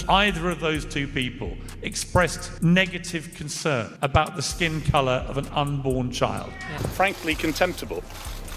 that either of those two people expressed negative concern about the skin colour of an unborn child. Frankly contemptible.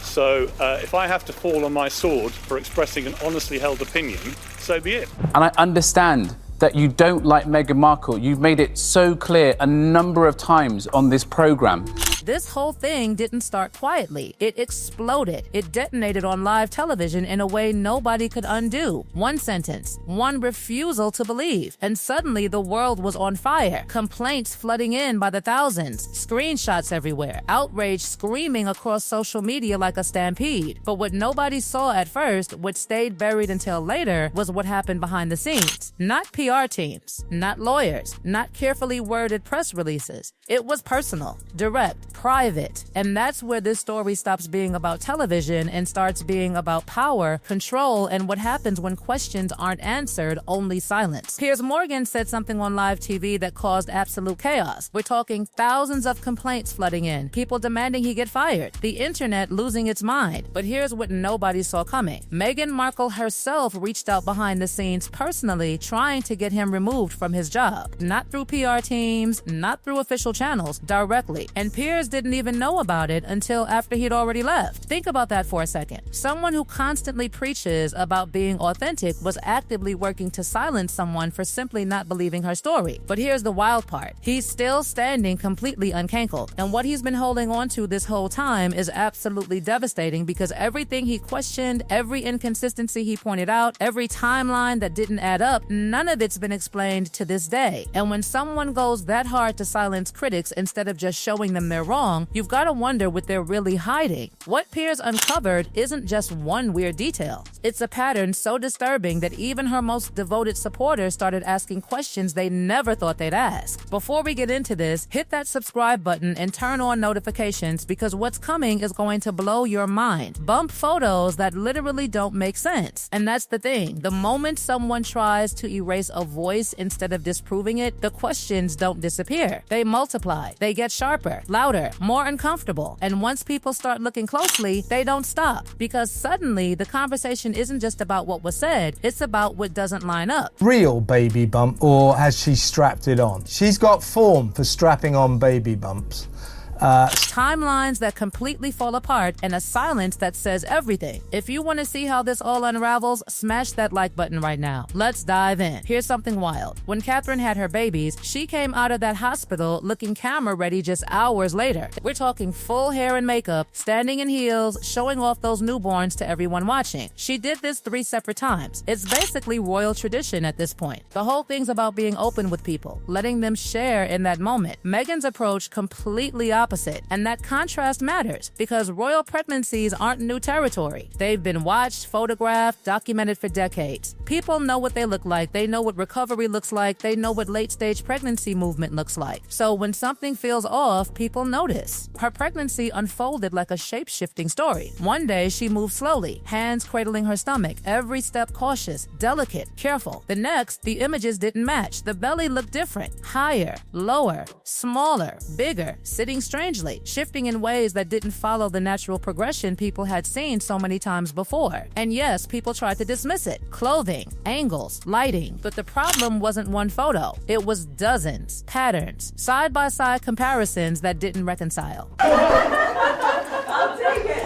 So if I have to fall on my sword for expressing an honestly held opinion, so be it. And I understand that you don't like Meghan Markle. You've made it so clear a number of times on this programme. This whole thing didn't start quietly. It exploded. It detonated on live television in a way nobody could undo. One sentence, one refusal to believe, and suddenly the world was on fire. Complaints flooding in by the thousands, screenshots everywhere, outrage screaming across social media like a stampede. But what nobody saw at first, what stayed buried until later, was what happened behind the scenes. Not PR teams, not lawyers, not carefully worded press releases. It was personal, direct, private. And that's where this story stops being about television and starts being about power, control, and what happens when questions aren't answered, only silence. Piers Morgan said something on live TV that caused absolute chaos. We're talking thousands of complaints flooding in, people demanding he get fired, the internet losing its mind. But here's what nobody saw coming. Meghan Markle herself reached out behind the scenes personally, trying to get him removed from his job. Not through PR teams, not through official channels, directly. And Piers didn't even know about it until after he'd already left. Think about that for a second. Someone who constantly preaches about being authentic was actively working to silence someone for simply not believing her story. But here's the wild part. He's still standing completely uncanceled. And what he's been holding on to this whole time is absolutely devastating because everything he questioned, every inconsistency he pointed out, every timeline that didn't add up, none of it's been explained to this day. And when someone goes that hard to silence critics instead of just showing them they're wrong, you've got to wonder what they're really hiding. What Piers uncovered isn't just one weird detail. It's a pattern so disturbing that even her most devoted supporters started asking questions they never thought they'd ask. Before we get into this, hit that subscribe button and turn on notifications because what's coming is going to blow your mind. Bump photos that literally don't make sense. And that's the thing. The moment someone tries to erase a voice instead of disproving it, the questions don't disappear. They multiply. They get sharper, louder, more uncomfortable. And once people start looking closely, they don't stop because suddenly the conversation isn't just about what was said, it's about what doesn't line up. Real baby bump, or has she strapped it on? She's got form for strapping on baby bumps. Timelines that completely fall apart and a silence that says everything. If you want to see how this all unravels, smash that like button right now. Let's dive in. Here's something wild. When Catherine had her babies, she came out of that hospital looking camera ready just hours later. We're talking full hair and makeup, standing in heels, showing off those newborns to everyone watching. She did this 3 separate times. It's basically royal tradition at this point. The whole thing's about being open with people, letting them share in that moment. Meghan's approach completely opposite, and that contrast matters because royal pregnancies aren't new territory. They've been watched, photographed, documented for decades. People know what they look like, they know what recovery looks like, they know what late-stage pregnancy movement looks like. So when something feels off, people notice. Her pregnancy unfolded like a shape-shifting story. One day, she moved slowly, hands cradling her stomach, every step cautious, delicate, careful. The next, the images didn't match. The belly looked different, higher, lower, smaller, bigger, sitting strangely, shifting in ways that didn't follow the natural progression people had seen so many times before. And yes, people tried to dismiss it. Clothing, angles, lighting. But the problem wasn't one photo. It was dozens, patterns, side-by-side comparisons that didn't reconcile. I'll take it.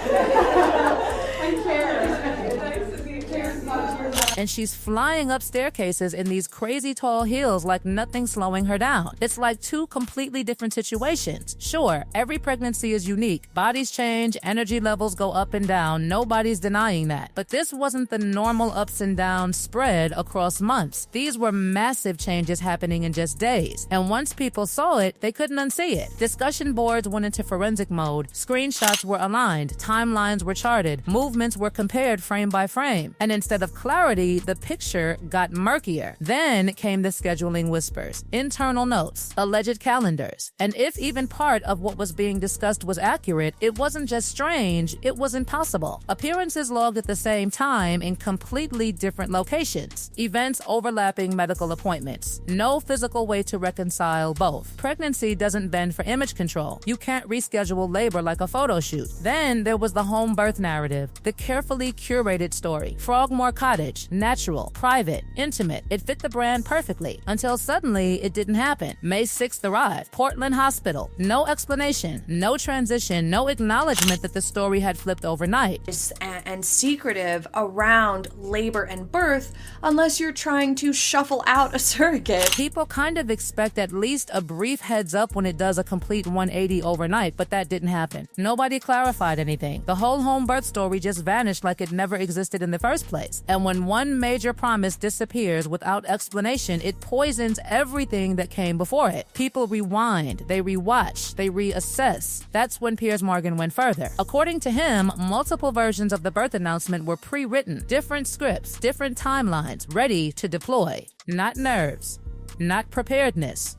And she's flying up staircases in these crazy tall heels like nothing's slowing her down. It's like 2 completely different situations. Sure, every pregnancy is unique. Bodies change, energy levels go up and down. Nobody's denying that. But this wasn't the normal ups and downs spread across months. These were massive changes happening in just days. And once people saw it, they couldn't unsee it. Discussion boards went into forensic mode. Screenshots were aligned. Timelines were charted. Movements were compared frame by frame. And instead of clarity, the picture got murkier. Then came the scheduling whispers, internal notes, alleged calendars. And if even part of what was being discussed was accurate, it wasn't just strange, it was impossible. Appearances logged at the same time in completely different locations. Events overlapping medical appointments. No physical way to reconcile both. Pregnancy doesn't bend for image control. You can't reschedule labor like a photo shoot. Then there was the home birth narrative, the carefully curated story. Frogmore Cottage, natural, private, intimate. It fit the brand perfectly until suddenly it didn't happen. May 6th arrived. Portland Hospital. No explanation, no transition, no acknowledgement that the story had flipped overnight. And secretive around labor and birth unless you're trying to shuffle out a surrogate. People kind of expect at least a brief heads up when it does a complete 180 overnight, but that didn't happen. Nobody clarified anything. The whole home birth story just vanished like it never existed in the first place. And when one major promise disappears without explanation, it poisons everything that came before it. People rewind, they rewatch, they reassess. That's when Piers Morgan went further. According to him, multiple versions of the birth announcement were pre-written, different scripts, different timelines, ready to deploy. Not nerves, not preparedness.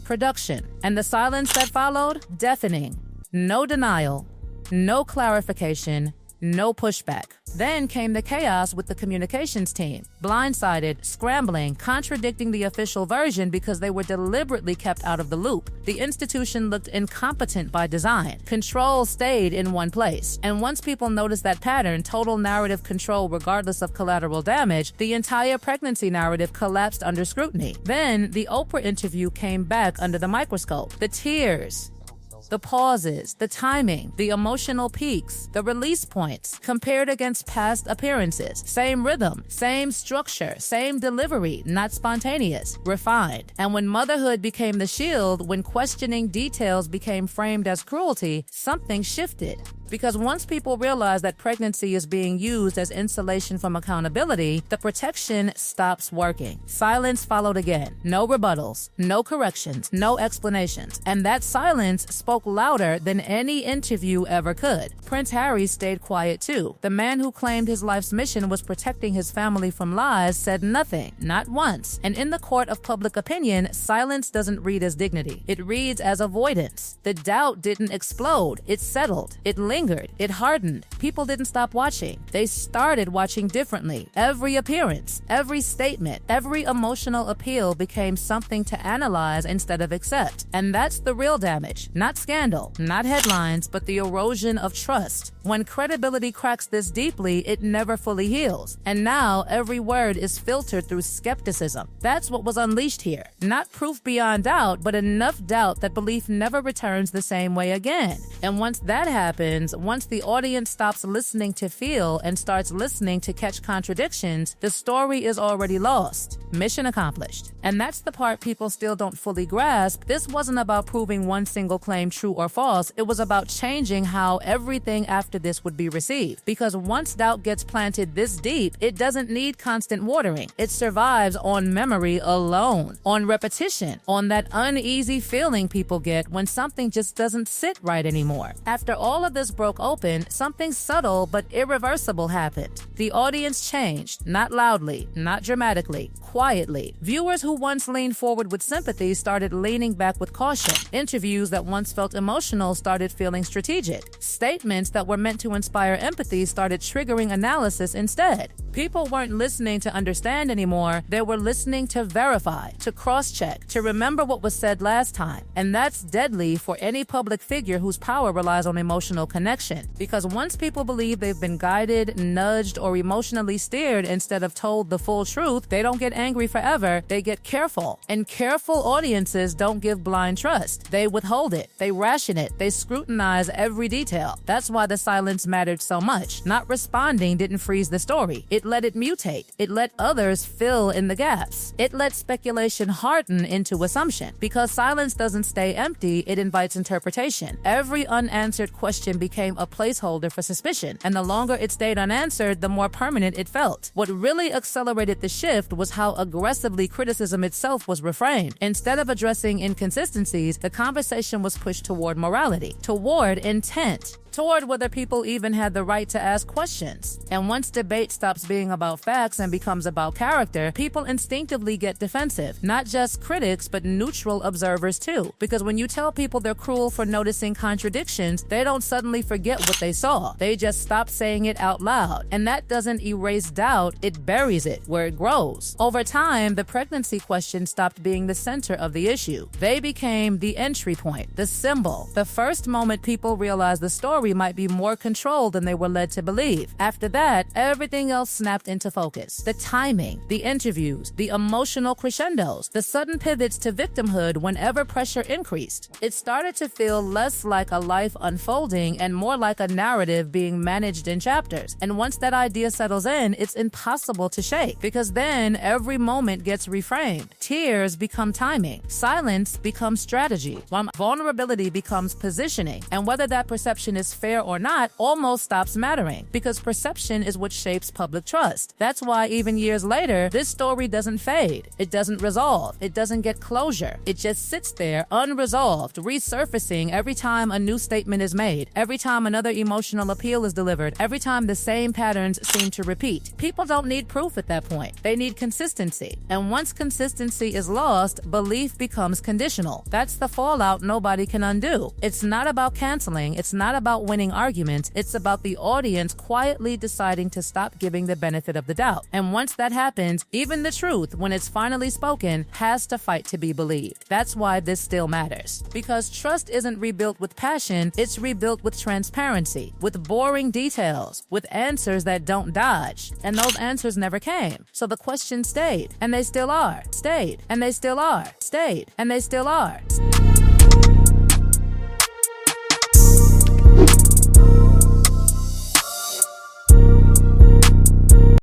Production. And the silence that followed? Deafening. No denial, no clarification, no pushback. Then came the chaos with the communications team. Blindsided, scrambling, contradicting the official version because they were deliberately kept out of the loop. The institution looked incompetent by design. Control stayed in one place. And once people noticed that pattern, total narrative control regardless of collateral damage, the entire pregnancy narrative collapsed under scrutiny. Then the Oprah interview came back under the microscope. The tears, the pauses, the timing, the emotional peaks, the release points, compared against past appearances. Same rhythm, same structure, same delivery, not spontaneous, refined. And when motherhood became the shield, when questioning details became framed as cruelty, something shifted. Because once people realize that pregnancy is being used as insulation from accountability, the protection stops working. Silence followed again. No rebuttals, no corrections, no explanations. And that silence spoke louder than any interview ever could. Prince Harry stayed quiet too. The man who claimed his life's mission was protecting his family from lies said nothing, not once. And in the court of public opinion, silence doesn't read as dignity. It reads as avoidance. The doubt didn't explode. It settled. It lingered. It hardened. People didn't stop watching. They started watching differently. Every appearance, every statement, every emotional appeal became something to analyze instead of accept. And that's the real damage. Not scandal, not headlines, but the erosion of trust. When credibility cracks this deeply, it never fully heals. And now every word is filtered through skepticism. That's what was unleashed here. Not proof beyond doubt, but enough doubt that belief never returns the same way again. And once that happens, once the audience stops listening to feel and starts listening to catch contradictions, the story is already lost. Mission accomplished. And that's the part people still don't fully grasp. This wasn't about proving one single claim true or false. It was about changing how everything after this would be received. Because once doubt gets planted this deep, it doesn't need constant watering. It survives on memory alone, on repetition, on that uneasy feeling people get when something just doesn't sit right anymore. After all of this broke open, something subtle but irreversible happened. The audience changed, not loudly, not dramatically, quietly. Viewers who once leaned forward with sympathy started leaning back with caution. Interviews that once felt emotional started feeling strategic. Statements that were meant to inspire empathy started triggering analysis instead. People weren't listening to understand anymore. They were listening to verify, to cross-check, to remember what was said last time. And that's deadly for any public figure whose power relies on emotional connection. Because once people believe they've been guided, nudged, or emotionally steered instead of told the full truth, they don't get angry forever. They get careful. And careful audiences don't give blind trust. They withhold it. They ration it. They scrutinize every detail. That's why the silence mattered so much. Not responding didn't freeze the story. It let it mutate. It let others fill in the gaps. It let speculation harden into assumption. Because silence doesn't stay empty, it invites interpretation. Every unanswered question became a placeholder for suspicion, and the longer it stayed unanswered, the more permanent it felt. What really accelerated the shift was how aggressively criticism itself was reframed. Instead of addressing inconsistencies, the conversation was pushed toward morality, toward intent, toward whether people even had the right to ask questions. And once debate stops being about facts and becomes about character, people instinctively get defensive. Not just critics, but neutral observers too. Because when you tell people they're cruel for noticing contradictions, they don't suddenly forget what they saw. They just stop saying it out loud. And that doesn't erase doubt, it buries it where it grows. Over time, the pregnancy question stopped being the center of the issue. They became the entry point, the symbol, the first moment people realized the story story might be more controlled than they were led to believe. After that, everything else snapped into focus. The timing, the interviews, the emotional crescendos, the sudden pivots to victimhood whenever pressure increased. It started to feel less like a life unfolding and more like a narrative being managed in chapters. And once that idea settles in, it's impossible to shake, because then every moment gets reframed. Tears become timing. Silence becomes strategy. Vulnerability becomes positioning. And whether that perception is fair or not almost stops mattering, because perception is what shapes public trust. That's why even years later, this story doesn't fade. It doesn't resolve. It doesn't get closure. It just sits there unresolved, resurfacing every time a new statement is made, every time another emotional appeal is delivered, every time the same patterns seem to repeat. People don't need proof at that point. They need consistency. And once consistency is lost, belief becomes conditional. That's the fallout nobody can undo. It's not about canceling. It's not about winning arguments. It's about the audience quietly deciding to stop giving the benefit of the doubt. And once that happens, even the truth, when it's finally spoken, has to fight to be believed. That's why this still matters. Because trust isn't rebuilt with passion, it's rebuilt with transparency, with boring details, with answers that don't dodge. And those answers never came. So the questions stayed, and they still are. Stayed, and they still are. Stayed, and they still are.